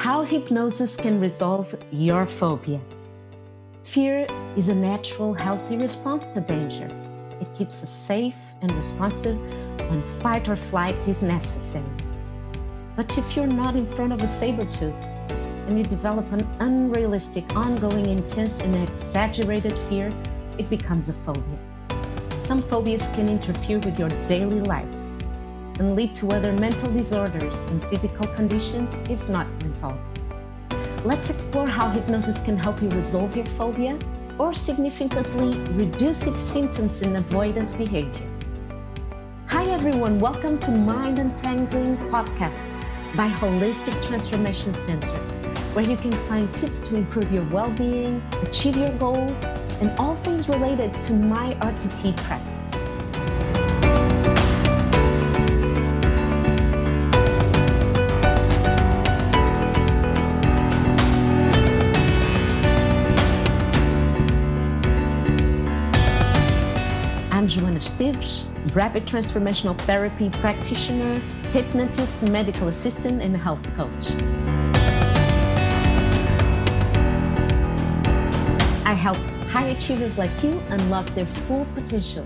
How hypnosis can resolve your phobia. Fear is a natural, healthy response to danger. It keeps us safe and responsive when fight or flight is necessary. But if you're not in front of a saber tooth and you develop an unrealistic, ongoing, intense, and exaggerated fear, it becomes a phobia. Some phobias can interfere with your daily life and lead to other mental disorders and physical conditions if not resolved. Let's explore how hypnosis can help you resolve your phobia or significantly reduce its symptoms and avoidance behavior. Hi everyone, welcome to Mind Untangling Podcast by Holistic Transformation Center, where you can find tips to improve your well-being, achieve your goals, and all things related to my RTT practice. I'm Joana Esteves, rapid transformational therapy practitioner, hypnotist, medical assistant, and health coach. I help high achievers like you unlock their full potential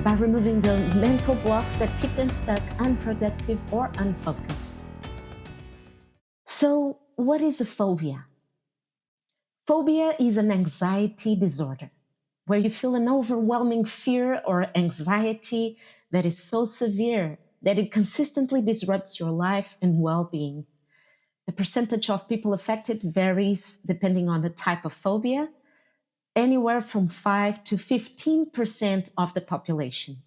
by removing the mental blocks that keep them stuck, unproductive, or unfocused. So, what is a phobia? Phobia is an anxiety disorder where you feel an overwhelming fear or anxiety that is so severe that it consistently disrupts your life and well-being. The percentage of people affected varies depending on the type of phobia, anywhere from 5 to 15% of the population.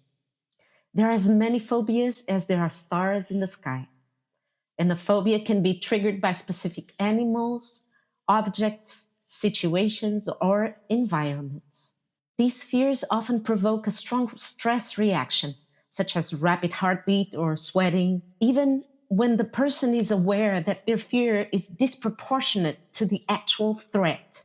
There are as many phobias as there are stars in the sky, and the phobia can be triggered by specific animals, objects, situations, or environments. These fears often provoke a strong stress reaction, such as rapid heartbeat or sweating, even when the person is aware that their fear is disproportionate to the actual threat.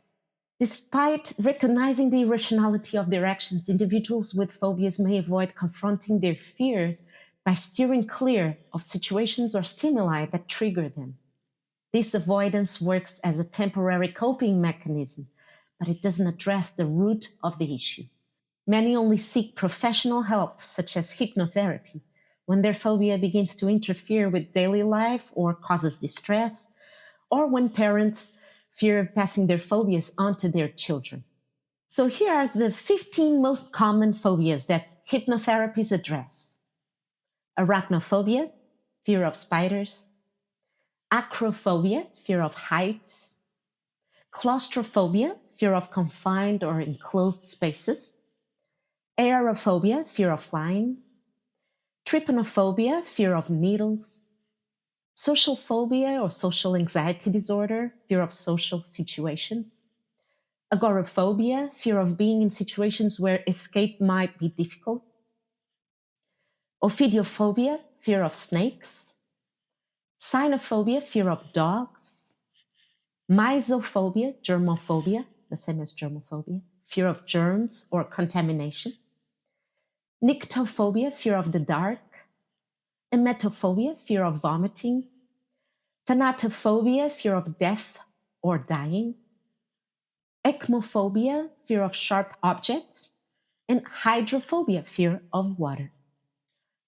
Despite recognizing the irrationality of their actions, individuals with phobias may avoid confronting their fears by steering clear of situations or stimuli that trigger them. This avoidance works as a temporary coping mechanism, but it doesn't address the root of the issue. Many only seek professional help, such as hypnotherapy, when their phobia begins to interfere with daily life or causes distress, or when parents fear passing their phobias on to their children. So here are the 15 most common phobias that hypnotherapies address. Arachnophobia, fear of spiders. Acrophobia, fear of heights. Claustrophobia, fear of confined or enclosed spaces. Aerophobia, fear of flying. Trypanophobia, fear of needles. Social phobia or social anxiety disorder, fear of social situations. Agoraphobia, fear of being in situations where escape might be difficult. Ophidiophobia, fear of snakes. Cynophobia, fear of dogs. Mysophobia, germophobia, the same as germophobia, fear of germs or contamination. Nyctophobia, fear of the dark. Emetophobia, fear of vomiting. Thanatophobia, fear of death or dying. Ecmophobia, fear of sharp objects. And hydrophobia, fear of water.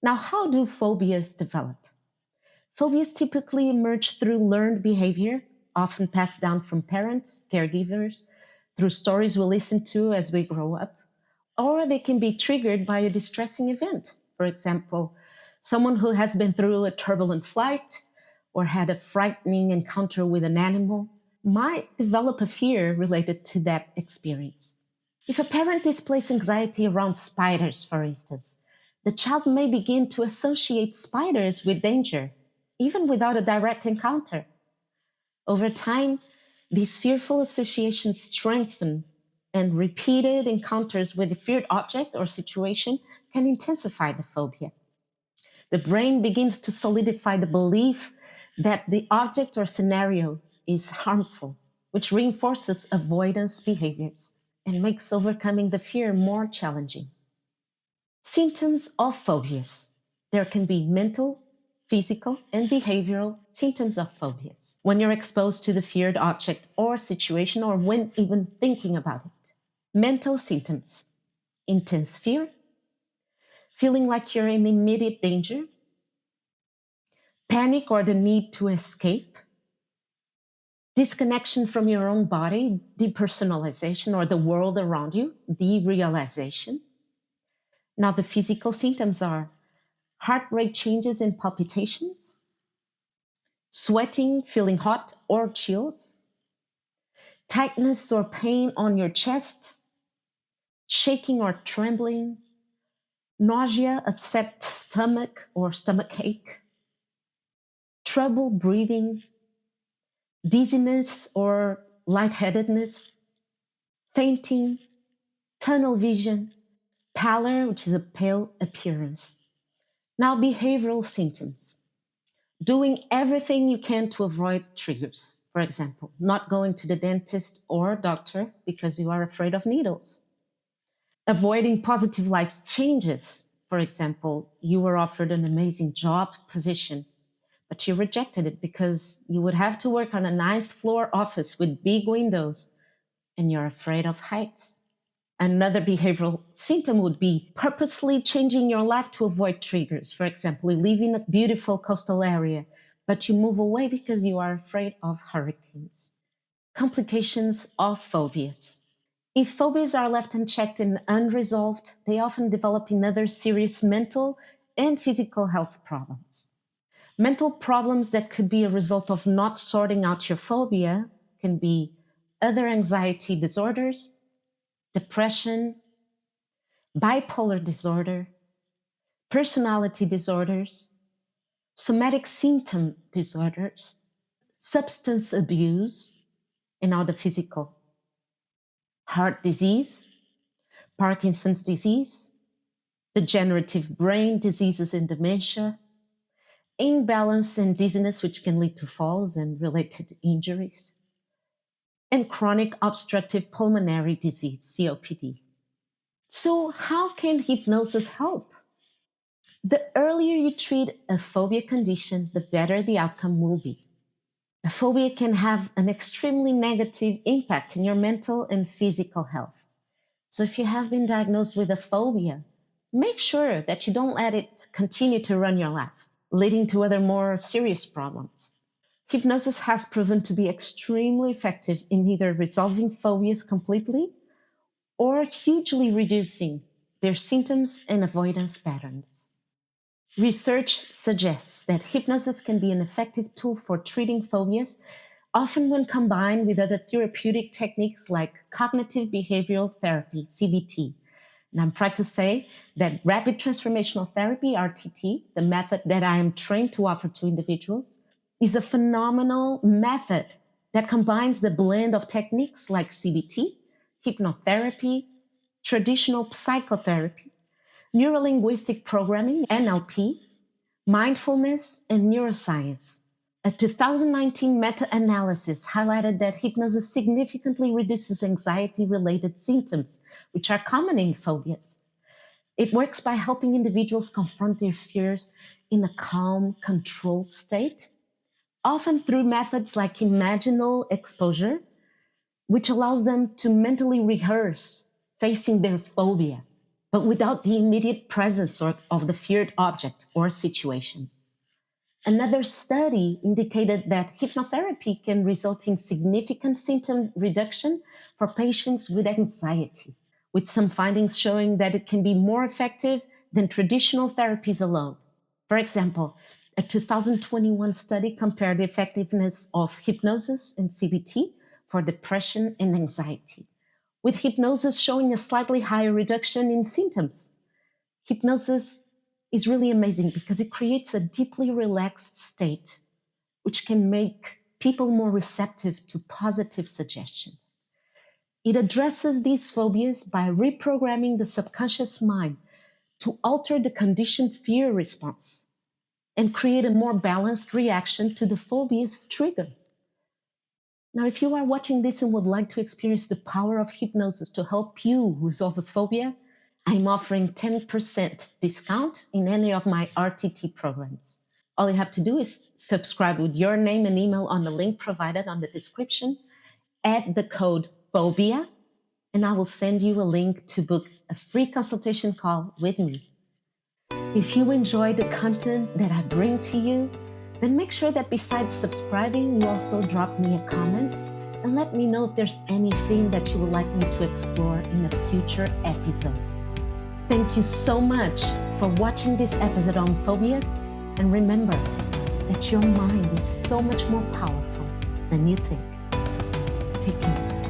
Now, how do phobias develop? Phobias typically emerge through learned behavior, often passed down from parents, caregivers, through stories we listen to as we grow up, or they can be triggered by a distressing event. For example, someone who has been through a turbulent flight or had a frightening encounter with an animal might develop a fear related to that experience. If a parent displays anxiety around spiders, for instance, the child may begin to associate spiders with danger, even without a direct encounter. Over time, these fearful associations strengthen, and repeated encounters with a feared object or situation can intensify the phobia. The brain begins to solidify the belief that the object or scenario is harmful, which reinforces avoidance behaviors and makes overcoming the fear more challenging. Symptoms of phobias. There can be mental, physical, and behavioral symptoms of phobias when you're exposed to the feared object or situation or when even thinking about it. Mental symptoms: intense fear, feeling like you're in immediate danger, panic or the need to escape, disconnection from your own body, depersonalization or the world around you, derealization. Now, the physical symptoms are heart rate changes and palpitations, sweating, feeling hot or chills, tightness or pain on your chest, shaking or trembling, nausea, upset stomach or stomach ache, trouble breathing, dizziness or lightheadedness, fainting, tunnel vision, pallor, which is a pale appearance. Now, behavioral symptoms: doing everything you can to avoid triggers. For example, not going to the dentist or doctor because you are afraid of needles. Avoiding positive life changes. For example, you were offered an amazing job position, but you rejected it because you would have to work on a ninth floor office with big windows and you're afraid of heights. Another behavioral symptom would be purposely changing your life to avoid triggers. For example, you live in a beautiful coastal area, but you move away because you are afraid of hurricanes. Complications of phobias. If phobias are left unchecked and unresolved, they often develop in other serious mental and physical health problems. Mental problems that could be a result of not sorting out your phobia can be other anxiety disorders, depression, bipolar disorder, personality disorders, somatic symptom disorders, substance abuse, and now the physical: heart disease, Parkinson's disease, degenerative brain diseases and dementia, imbalance and dizziness, which can lead to falls and related injuries, and chronic obstructive pulmonary disease, COPD. So, how can hypnosis help? The earlier you treat a phobia condition, the better the outcome will be. A phobia can have an extremely negative impact in your mental and physical health. So if you have been diagnosed with a phobia, make sure that you don't let it continue to run your life, leading to other more serious problems. Hypnosis has proven to be extremely effective in either resolving phobias completely or hugely reducing their symptoms and avoidance patterns. Research suggests that hypnosis can be an effective tool for treating phobias, often when combined with other therapeutic techniques like cognitive behavioral therapy, CBT. And I'm proud to say that rapid transformational therapy, RTT, the method that I am trained to offer to individuals, is a phenomenal method that combines the blend of techniques like CBT, hypnotherapy, traditional psychotherapy, neurolinguistic programming, NLP, mindfulness, and neuroscience. A 2019 meta-analysis highlighted that hypnosis significantly reduces anxiety-related symptoms, which are common in phobias. It works by helping individuals confront their fears in a calm, controlled state, often through methods like imaginal exposure, which allows them to mentally rehearse facing their phobia, but without the immediate presence of the feared object or situation. Another study indicated that hypnotherapy can result in significant symptom reduction for patients with anxiety, with some findings showing that it can be more effective than traditional therapies alone. For example, a 2021 study compared the effectiveness of hypnosis and CBT for depression and anxiety, with hypnosis showing a slightly higher reduction in symptoms. Hypnosis is really amazing because it creates a deeply relaxed state, which can make people more receptive to positive suggestions. It addresses these phobias by reprogramming the subconscious mind to alter the conditioned fear response and create a more balanced reaction to the phobia's trigger. Now, if you are watching this and would like to experience the power of hypnosis to help you resolve a phobia, I'm offering 10% discount in any of my RTT programs. All you have to do is subscribe with your name and email on the link provided on the description. Add the code phobia, and I will send you a link to book a free consultation call with me. If you enjoy the content that I bring to you, then make sure that besides subscribing, you also drop me a comment and let me know if there's anything that you would like me to explore in a future episode. Thank you so much for watching this episode on phobias, and remember that your mind is so much more powerful than you think. Take care.